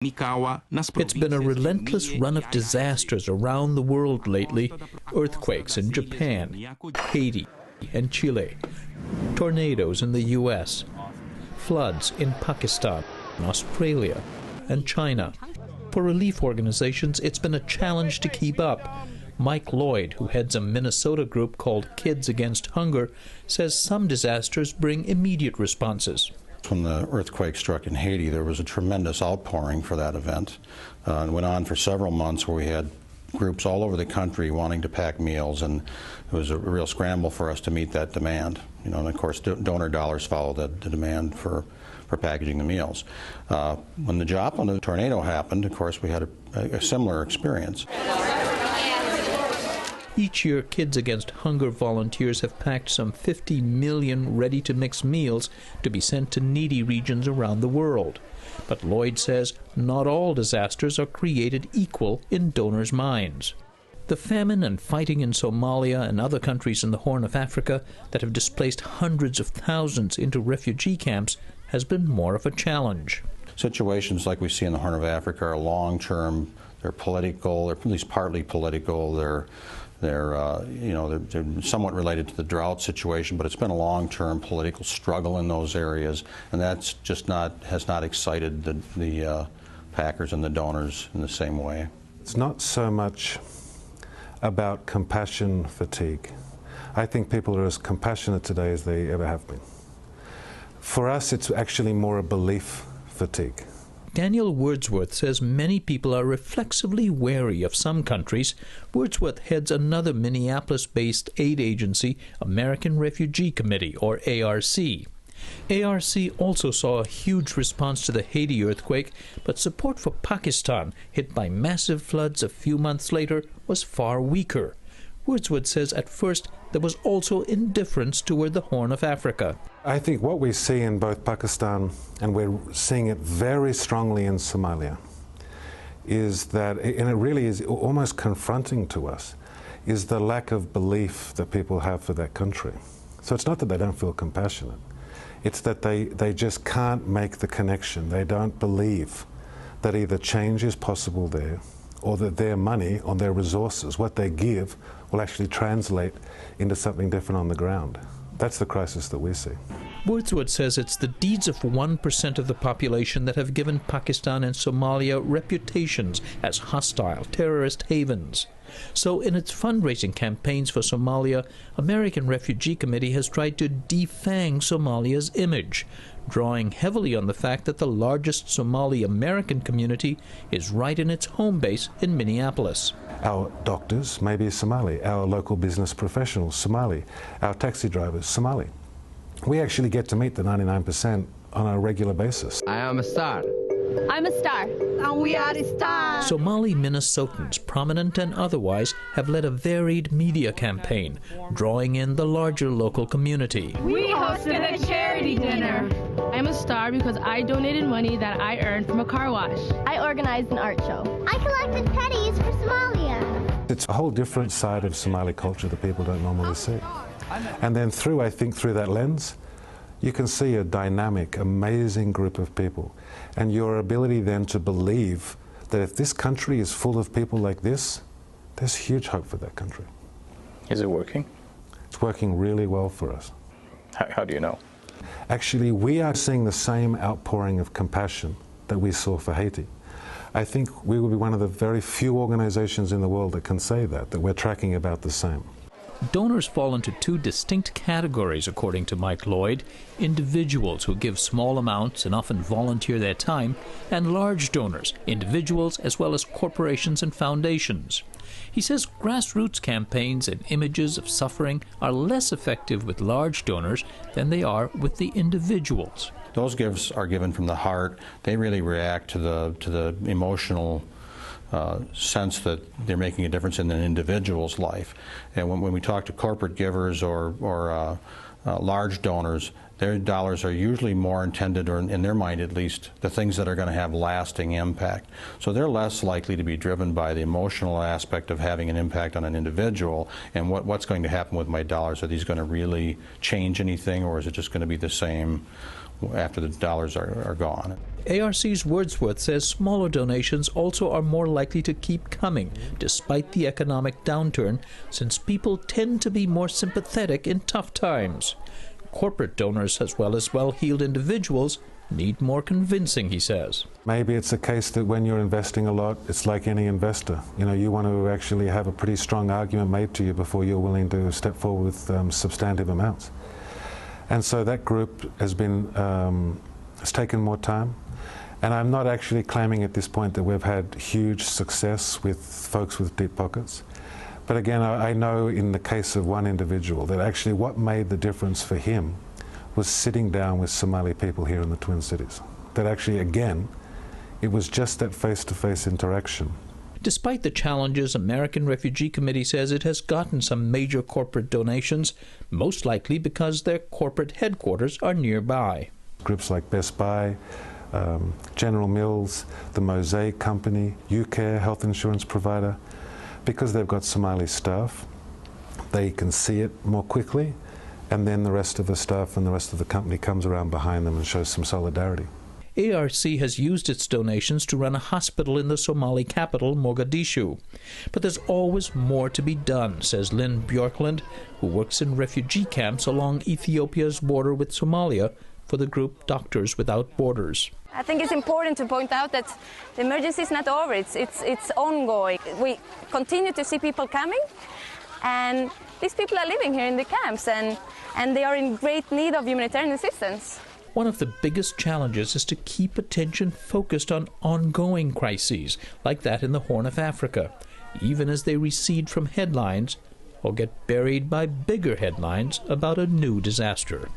It's been a relentless run of disasters around the world lately. Earthquakes in Japan, Haiti, and Chile. Tornadoes in the U.S. Floods in Pakistan, Australia, and China. For relief organizations, it's been a challenge to keep up. Mike Lloyd, who heads a Minnesota group called Kids Against Hunger, says some disasters bring immediate responses. When the earthquake struck in Haiti, there was a tremendous outpouring for that event. It went on for several months where we had groups all over the country wanting to pack meals, and it was a real scramble for us to meet that demand. And of course, donor dollars followed the demand for packaging the meals. When the Joplin tornado happened, of course, we had a similar experience. Each year, Kids Against Hunger volunteers have packed some 50 million ready-to-mix meals to be sent to needy regions around the world. But Lloyd says not all disasters are created equal in donors' minds. The famine and fighting in Somalia and other countries in the Horn of Africa that have displaced hundreds of thousands into refugee camps has been more of a challenge. Situations like we see in the Horn of Africa are long-term, they're political, they're at least partly political, they're somewhat related to the drought situation, but it's been a long-term political struggle in those areas, and that's just has not excited the packers and the donors in the same way. It's not so much about compassion fatigue. I think people are as compassionate today as they ever have been. For us, it's actually more a belief fatigue. Daniel Wordsworth says many people are reflexively wary of some countries. Wordsworth heads another Minneapolis-based aid agency, American Refugee Committee, or ARC. ARC also saw a huge response to the Haiti earthquake, but support for Pakistan, hit by massive floods a few months later, was far weaker. Wordsworth says at first there was also indifference toward the Horn of Africa. I think what we see in both Pakistan, and we're seeing it very strongly in Somalia, is that, and it really is almost confronting to us, is the lack of belief that people have for that country. So it's not that they don't feel compassionate, it's that they just can't make the connection. They don't believe that either change is possible there, or that their money, or their resources, what they give, will actually translate into something different on the ground. That's the crisis that we see. Wordsworth says it's the deeds of 1% of the population that have given Pakistan and Somalia reputations as hostile terrorist havens. So in its fundraising campaigns for Somalia, American Refugee Committee has tried to defang Somalia's image, drawing heavily on the fact that the largest Somali American community is right in its home base in Minneapolis. Our doctors may be Somali, our local business professionals Somali, our taxi drivers Somali. We actually get to meet the 99% on a regular basis. I am a star. I'm a star. And we are a star. Somali Minnesotans, prominent and otherwise, have led a varied media campaign, drawing in the larger local community. We hosted a charity dinner. I'm a star because I donated money that I earned from a car wash. I organized an art show. I collected pennies for Somalia. It's a whole different side of Somali culture that people don't normally see. And then I think through that lens, you can see a dynamic, amazing group of people. And your ability then to believe that if this country is full of people like this, there's huge hope for that country. Is it working? It's working really well for us. How do you know? Actually, we are seeing the same outpouring of compassion that we saw for Haiti. I think we will be one of the very few organizations in the world that can say that we're tracking about the same. Donors fall into two distinct categories, according to Mike Lloyd: individuals who give small amounts and often volunteer their time, and large donors, individuals as well as corporations and foundations. He says grassroots campaigns and images of suffering are less effective with large donors than they are with the individuals. Those gifts are given from the heart. They really react to the emotional sense that they're making a difference in an individual's life. And when we talk to corporate givers or large donors, their dollars are usually more intended, or in their mind at least, the things that are going to have lasting impact. So they're less likely to be driven by the emotional aspect of having an impact on an individual and what's going to happen with my dollars. Are these going to really change anything, or is it just going to be the same after the dollars are gone? ARC's Wordsworth says smaller donations also are more likely to keep coming despite the economic downturn, since people tend to be more sympathetic in tough times. Corporate donors, as well as well-heeled individuals, need more convincing, he says. Maybe it's a case that when you're investing a lot, it's like any investor. You know, you want to actually have a pretty strong argument made to you before you're willing to step forward with substantive amounts. And so that group has taken more time. And I'm not actually claiming at this point that we've had huge success with folks with deep pockets. But again, I know in the case of one individual that actually what made the difference for him was sitting down with Somali people here in the Twin Cities. That actually, again, it was just that face-to-face interaction. Despite the challenges, American Refugee Committee says it has gotten some major corporate donations, most likely because their corporate headquarters are nearby. Groups like Best Buy, General Mills, the Mosaic Company, UCare, health insurance provider, because they've got Somali staff, they can see it more quickly, and then the rest of the staff and the rest of the company comes around behind them and shows some solidarity. ARC has used its donations to run a hospital in the Somali capital, Mogadishu. But there's always more to be done, says Lynn Bjorklund, who works in refugee camps along Ethiopia's border with Somalia for the group Doctors Without Borders. I think it's important to point out that the emergency is not over, it's ongoing. We continue to see people coming, and these people are living here in the camps, and they are in great need of humanitarian assistance. One of the biggest challenges is to keep attention focused on ongoing crises, like that in the Horn of Africa, even as they recede from headlines or get buried by bigger headlines about a new disaster.